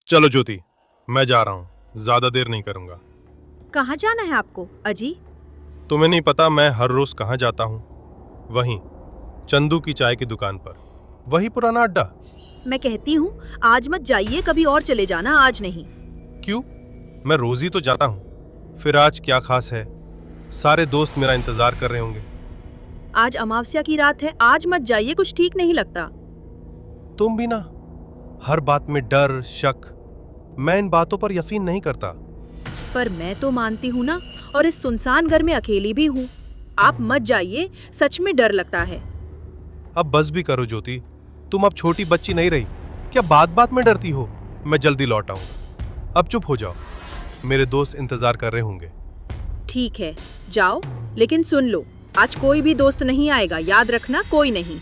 चलो ज्योति, मैं जा रहा हूँ, ज्यादा देर नहीं करूंगा। कहाँ जाना है आपको अजी? तुम्हें नहीं पता मैं हर रोज कहाँ जाता हूँ? वहीं, चंदू की चाय की दुकान पर, वही पुराना अड्डा। मैं कहती हूँ आज मत जाइए, कभी और चले जाना, आज नहीं। क्यों? मैं रोज ही तो जाता हूँ। फिर आज क्या खास है? सारे दोस्त मेरा इंतजार कर रहे होंगे। आज अमावस्या की रात है, आज मत जाइए, कुछ ठीक नहीं लगता। तुम भी ना, हर बात में डर शक। मैं इन बातों पर यकीन नहीं करता। पर मैं तो मानती हूँ ना, और इस सुनसान घर में अकेली भी हूँ। आप मत जाइए, सच में डर लगता है। अब बस भी करो ज्योति, तुम अब छोटी बच्ची नहीं रही। क्या बात बात में डरती हो? मैं जल्दी लौट आऊंगा। अब चुप हो जाओ, मेरे दोस्त इंतजार कर रहे होंगे। ठीक है, जाओ, लेकिन सुन लो, आज कोई भी दोस्त नहीं आएगा, याद रखना, कोई नहीं।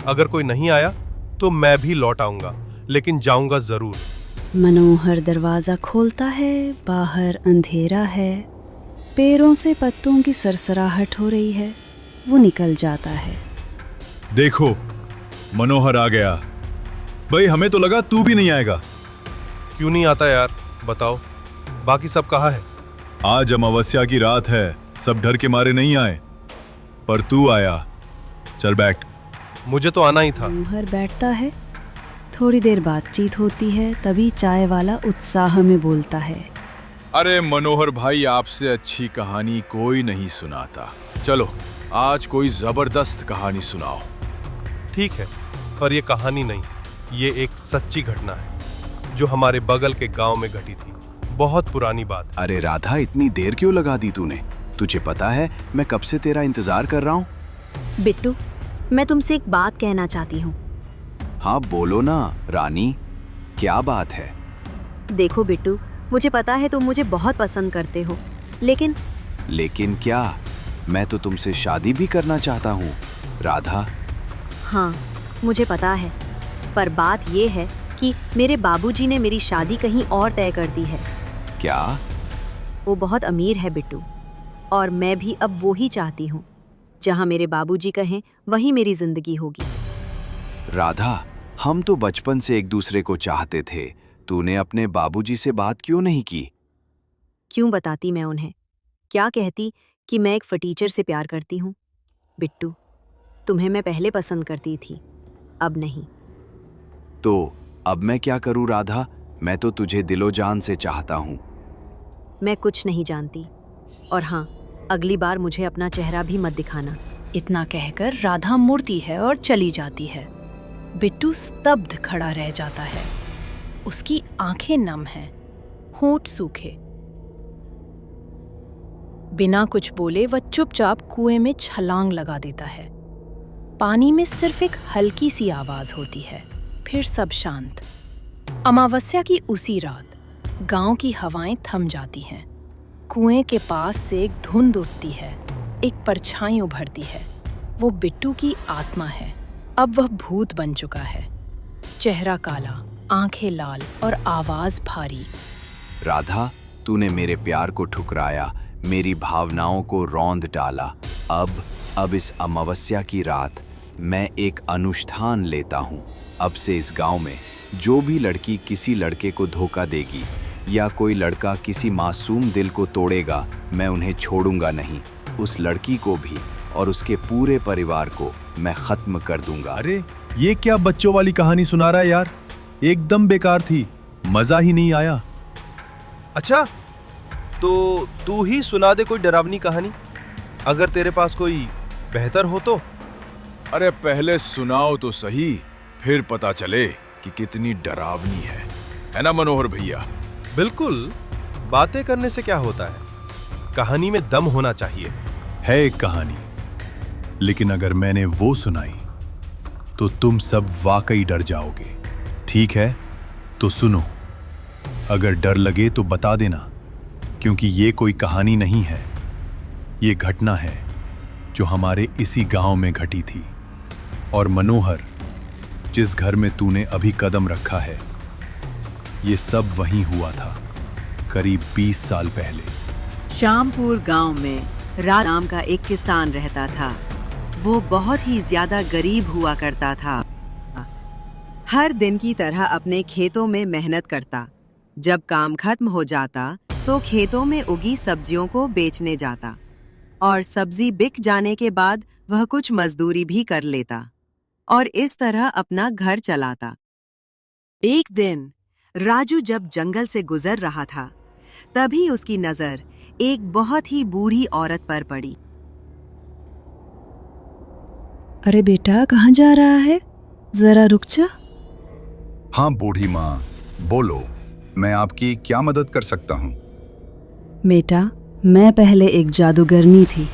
अगर कोई नहीं आया तो मैं भी लौट आऊंगा, लेकिन जाऊंगा जरूर। मनोहर दरवाजा खोलता है। बाहर अंधेरा है, पैरों से पत्तों की सरसराहट हो रही है। वो निकल जाता है। देखो, मनोहर आ गया। भाई, हमें तो लगा तू भी नहीं आएगा। क्यों नहीं आता यार, बताओ, बाकी सब कहाँ है? आज अमावस्या की रात है, सब डर के मारे नहीं आए, पर तू आया। चल बैठ। मुझे तो आना ही था। मनोहर बैठता है। थोड़ी देर बातचीत होती है, तभी चाय वाला उत्साह में बोलता है। अरे मनोहर भाई, आपसे अच्छी कहानी कोई नहीं सुनाता। चलो आज कोई जबरदस्त कहानी सुनाओ। ठीक है, पर यह कहानी नहीं, ये एक सच्ची घटना है जो हमारे बगल के गांव में घटी थी। बहुत पुरानी बात। अरे राधा, इतनी देर क्यों लगा दी तूने? तुझे पता है मैं कब से तेरा इंतजार कर रहा हूँ। बिट्टू, मैं तुमसे एक बात कहना चाहती हूँ। हाँ बोलो ना रानी, क्या बात है? देखो बिट्टू, मुझे पता है तुम मुझे बहुत पसंद करते हो, लेकिन क्या? मैं तो तुमसे शादी भी करना चाहता हूँ राधा। हाँ, मुझे पता है, पर बात ये है कि मेरे बाबूजी ने मेरी शादी कहीं और तय कर दी है। क्या? वो बहुत अमीर है बिट्टू, और मैं भी अब वो ही चाहती हूँ। जहाँ मेरे बाबूजी कहें वहीं मेरी जिंदगी होगी। राधा, हम तो बचपन से एक दूसरे को चाहते थे। तूने अपने बाबूजी से बात क्यों नहीं की? क्यों बताती मैं उन्हें? क्या कहती कि मैं एक फटीचर से प्यार करती हूँ? बिट्टू, तुम्हें मैं पहले पसंद करती थी, अब नहीं। तो अब मैं क्या करूँ राधा? मैं तो तुझे दिलो जान से चाहता हूँ। मैं कुछ नहीं जानती, और हाँ, अगली बार मुझे अपना चेहरा भी मत दिखाना। इतना कहकर राधा मुड़ती है और चली जाती है। बिट्टू स्तब्ध खड़ा रह जाता है। उसकी आंखें नम हैं, होंठ सूखे। बिना कुछ बोले वह चुपचाप कुएं में छलांग लगा देता है। पानी में सिर्फ एक हल्की सी आवाज होती है, फिर सब शांत। अमावस्या की उसी रात गांव की हवाएं थम जाती हैं। कुएं के पास से एक धुंध उठती है, एक परछाई उभरती है। वो बिट्टू की आत्मा है। अब वह भूत बन चुका है। चेहरा काला, आंखें लाल और आवाज भारी। राधा, तूने मेरे प्यार को ठुकराया, मेरी भावनाओं को रौंद डाला। अब इस अमावस्या की रात मैं एक अनुष्ठान लेता हूँ। अब से इस गांव में जो भी लड़की किसी लड़के को धोखा देगी या कोई लड़का किसी मासूम दिल को तोड़ेगा, मैं उन्हें छोड़ूंगा नहीं। उस लड़की को भी और उसके पूरे परिवार को मैं खत्म कर दूंगा। अरे ये क्या बच्चों वाली कहानी सुना रहा है यार? एकदम बेकार थी, मजा ही नहीं आया। अच्छा, तो तू ही सुना दे कोई डरावनी कहानी, अगर तेरे पास कोई बेहतर हो तो। अरे पहले सुनाओ तो सही, फिर पता चले कि कितनी डरावनी है ना मनोहर भैया? बिल्कुल, बातें करने से क्या होता है, कहानी में दम होना चाहिए। है एक कहानी, लेकिन अगर मैंने वो सुनाई तो तुम सब वाकई डर जाओगे। ठीक है, तो सुनो। अगर डर लगे तो बता देना, क्योंकि ये कोई कहानी नहीं है, ये घटना है जो हमारे इसी गांव में घटी थी। और मनोहर, जिस घर में तूने अभी कदम रखा है, ये सब वहीं हुआ था, करीब 20 साल पहले। श्यामपुर गांव में राम नाम का एक किसान रहता था। वो बहुत ही ज्यादा गरीब हुआ करता था। हर दिन की तरह अपने खेतों में मेहनत करता। जब काम खत्म हो जाता तो खेतों में उगी सब्जियों को बेचने जाता और सब्जी बिक जाने के बाद वह कुछ मजदूरी भी कर लेता और इस तरह अपना घर चलाता। एक दिन राजू जब जंगल से गुजर रहा था, तभी उसकी नजर एक बहुत ही बूढ़ी औरत पर पड़ी। अरे बेटा, कहाँ जा रहा है? जरा रुक जा। हाँ बूढ़ी माँ, बोलो, मैं आपकी क्या मदद कर सकता हूँ? बेटा, मैं पहले एक जादूगरनी थी,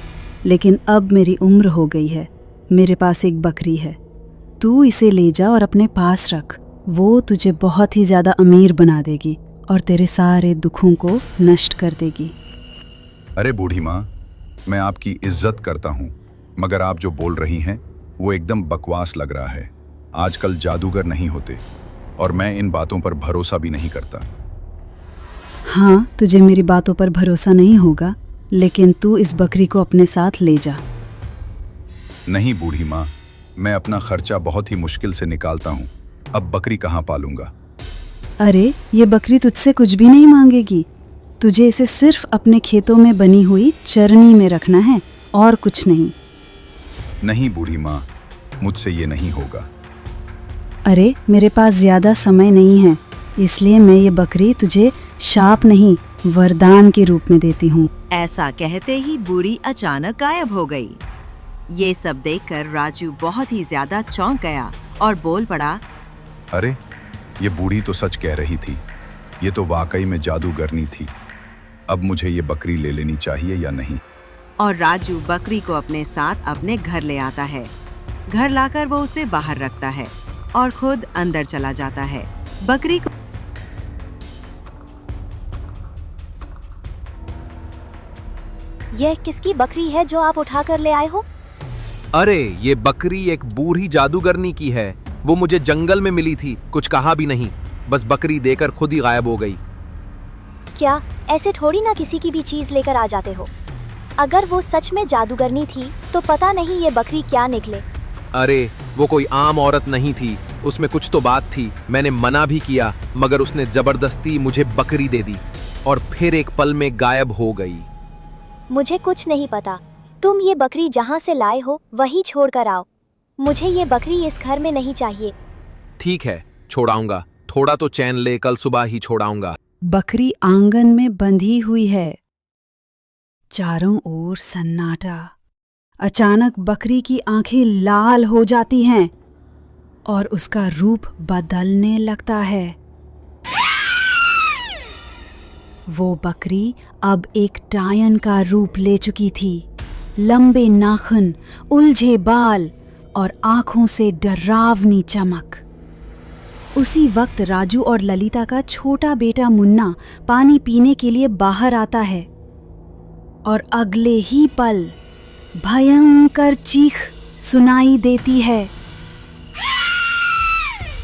लेकिन अब मेरी उम्र हो गई है। मेरे पास एक बकरी है। तू इसे ले जा और अपने पास रख। वो तुझे बहुत ही ज्यादा अमीर बना देगी और तेरे सारे दुखों को नष्ट कर देगी। अरे बूढ़ी माँ, मैं आपकी इज्जत करता हूँ, मगर आप जो बोल रही हैं वो एकदम बकवास लग रहा है। आजकल जादूगर नहीं होते और मैं इन बातों पर भरोसा भी नहीं करता। हाँ, तुझे मेरी बातों पर भरोसा नहीं होगा, लेकिन तू इस बकरी को अपने साथ ले जा। नहीं बूढ़ी माँ, मैं अपना खर्चा बहुत ही मुश्किल से निकालता हूँ। अब बकरी कहाँ पालूंगा? अरे, ये बकरी तुझसे कुछ भी नहीं मांगेगी। तुझे इसे सिर्फ अपने खेतों में बनी हुई चरनी में रखना है और कुछ नहीं। नहीं बूढ़ी माँ, मुझसे ये नहीं होगा। अरे, मेरे पास ज्यादा समय नहीं है, इसलिए मैं ये बकरी तुझे शाप नहीं, वरदान के रूप में देती हूँ। ऐसा कहते ही बूढ़ी अचानक गायब हो गई। ये सब देखकर राजू बहुत ही ज्यादा चौंक गया और बोल पड़ा, अरे, ये बूढ़ी तो सच कह रही थी। ये तो वाकई में जादूगरनी थी। अब मुझे ये बकरी ले लेनी चाहिए या नहीं? और राजू बकरी को अपने साथ अपने घर ले आता है। घर लाकर वो उसे बाहर रखता है और खुद अंदर चला जाता है। बकरी को यह किसकी बकरी है जो आप उठा कर ले आए हो? अरे, ये बकरी एक बूढ़ी जादूगरनी की है। वो मुझे जंगल में मिली थी, कुछ कहा भी नहीं, बस बकरी देकर खुद ही गायब हो गई। क्या ऐसे थोड़ी ना किसी की भी चीज लेकर आ जाते हो? अगर वो सच में जादूगरनी थी तो पता नहीं ये बकरी क्या निकले। अरे, वो कोई आम औरत नहीं थी, उसमें कुछ तो बात थी। मैंने मना भी किया, मगर उसने जबरदस्ती मुझे बकरी दे दी और फिर एक पल में गायब हो गई। मुझे कुछ नहीं पता। तुम ये बकरी जहाँ से लाए हो वही छोड़ कर आओ। मुझे ये बकरी इस घर में नहीं चाहिए। ठीक है, छोड़ाऊंगा। थोड़ा तो चैन ले, कल सुबह ही छोड़ाऊंगा। बकरी आंगन में बंधी हुई है। चारों ओर सन्नाटा। अचानक बकरी की आंखें लाल हो जाती हैं और उसका रूप बदलने लगता है। वो बकरी अब एक डायन का रूप ले चुकी थी। लंबे नाखून, उलझे बाल और आंखों से डरावनी चमक। उसी वक्त राजू और ललिता का छोटा बेटा मुन्ना पानी पीने के लिए बाहर आता है और अगले ही पल भयंकर चीख सुनाई देती है।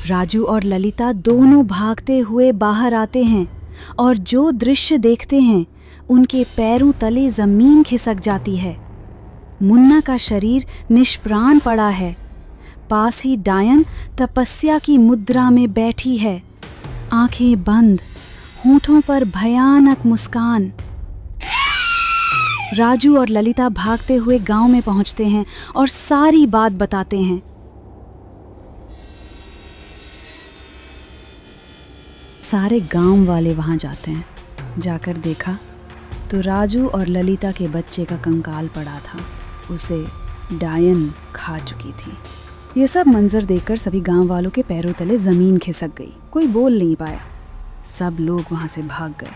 राजू और ललिता दोनों भागते हुए बाहर आते हैं और जो दृश्य देखते हैं उनके पैरों तले जमीन खिसक जाती है। मुन्ना का शरीर निष्प्राण पड़ा है। पास ही डायन तपस्या की मुद्रा में बैठी है, आंखें बंद, होठों पर भयानक मुस्कान। राजू और ललिता भागते हुए गांव में पहुंचते हैं और सारी बात बताते हैं। सारे गांव वाले वहां जाते हैं। जाकर देखा तो राजू और ललिता के बच्चे का कंकाल पड़ा था। उसे डायन खा चुकी थी। ये सब मंजर देखकर सभी गांव वालों के पैरों तले जमीन खिसक गई। कोई बोल नहीं पाया। सब लोग वहां से भाग गए।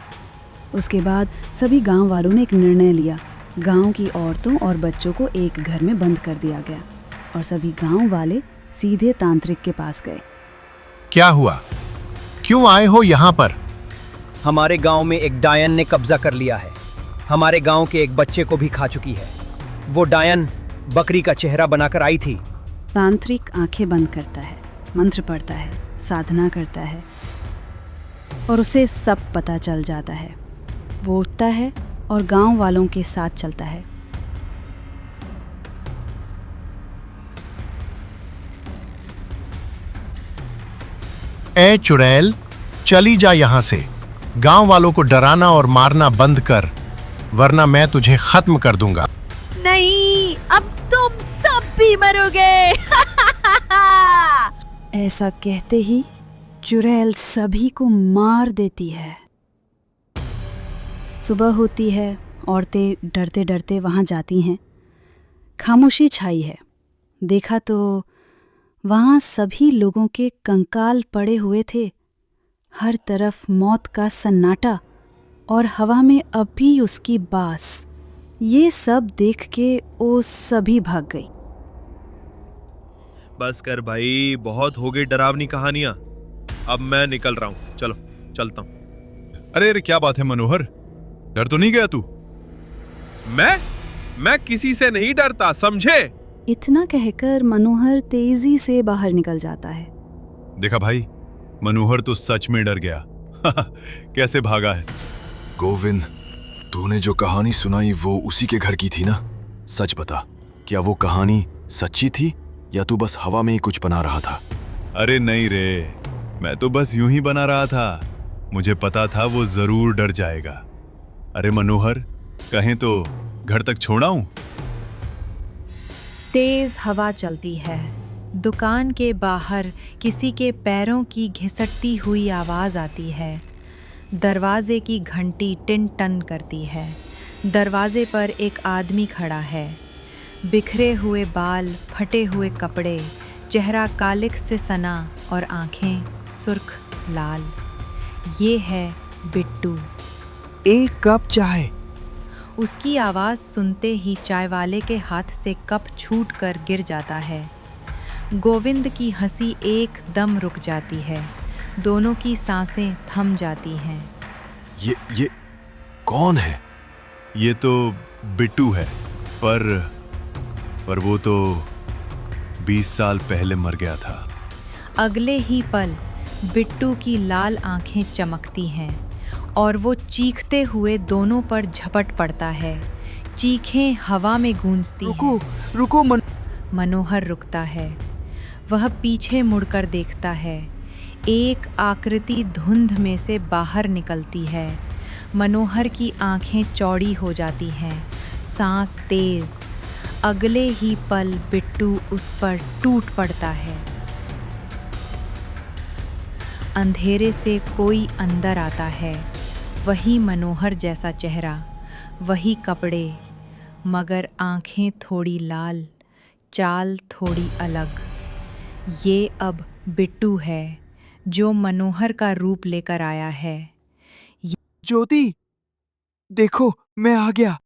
उसके बाद सभी गांव वालों ने एक निर्णय लिया। गांव की औरतों और बच्चों को एक घर में बंद कर दिया गया और सभी गांव वाले सीधे तांत्रिक के पास गए। क्या हुआ? क्यों आए हो यहाँ पर? हमारे गांव में एक डायन ने कब्जा कर लिया है। हमारे गांव के एक बच्चे को भी खा चुकी है। वो डायन बकरी का चेहरा बनाकर आई थी। तांत्रिक आंखें बंद करता है, मंत्र पढ़ता है, साधना करता है और उसे सब पता चल जाता है। वो उठता है और गांव वालों के साथ चलता है। ए चुड़ैल, चली जा यहां से। गांव वालों को डराना और मारना बंद कर, वरना मैं तुझे खत्म कर दूंगा। नहीं, अब तुम सब भी मरोगे। ऐसा कहते ही चुड़ैल सभी को मार देती है। सुबह होती है, औरतें डरते डरते वहां जाती हैं। खामोशी छाई है। देखा तो वहां सभी लोगों के कंकाल पड़े हुए थे। हर तरफ मौत का सन्नाटा और हवा में अभी उसकी बास। ये सब देख के वो सभी भाग गई। बस कर भाई, बहुत हो गई डरावनी कहानियां। अब मैं निकल रहा हूं, चलो चलता हूं। अरे अरे, क्या बात है मनोहर, डर तो नहीं गया तू? मैं किसी से नहीं डरता, समझे? इतना कहकर मनोहर तेजी से बाहर निकल जाता है। देखा भाई, मनोहर तो सच में डर गया। कैसे भागा है। गोविंद, तूने जो कहानी सुनाई वो उसी के घर की थी ना? सच बता, क्या वो कहानी सच्ची थी या तू बस हवा में ही कुछ बना रहा था? अरे नहीं रे, मैं तो बस यूं ही बना रहा था। मुझे पता था वो जरूर डर जाएगा। अरे मनोहर, कहें तो घर तक छोड़ाऊं? तेज हवा चलती है। दुकान के बाहर किसी के पैरों की घिसटती हुई आवाज आती है। दरवाजे की घंटी टिन टन करती है। दरवाजे पर एक आदमी खड़ा है। बिखरे हुए बाल, फटे हुए कपड़े, चेहरा कालिख से सना और आंखें सुर्ख लाल। ये है बिट्टू। एक कप चाय। उसकी आवाज़ सुनते ही चाय वाले के हाथ से कप छूटकर गिर जाता है। गोविंद की हंसी एकदम रुक जाती है। दोनों की सांसें थम जाती हैं। ये कौन है? ये तो बिट्टू है, पर वो तो 20 साल पहले मर गया था। अगले ही पल बिट्टू की लाल आंखें चमकती हैं और वो चीखते हुए दोनों पर झपट पड़ता है। चीखें हवा में गूंजती हैं। रुको मनोहर रुकता है। वह पीछे मुड़कर देखता है। एक आकृति धुंध में से बाहर निकलती है। मनोहर की आंखें चौड़ी हो जाती हैं, सांस तेज। अगले ही पल बिट्टू उस पर टूट पड़ता है। अंधेरे से कोई अंदर आता है। वही मनोहर जैसा चेहरा, वही कपड़े, मगर आंखें थोड़ी लाल, चाल थोड़ी अलग। ये अब बिट्टू है जो मनोहर का रूप लेकर आया है। ज्योति, देखो मैं आ गया।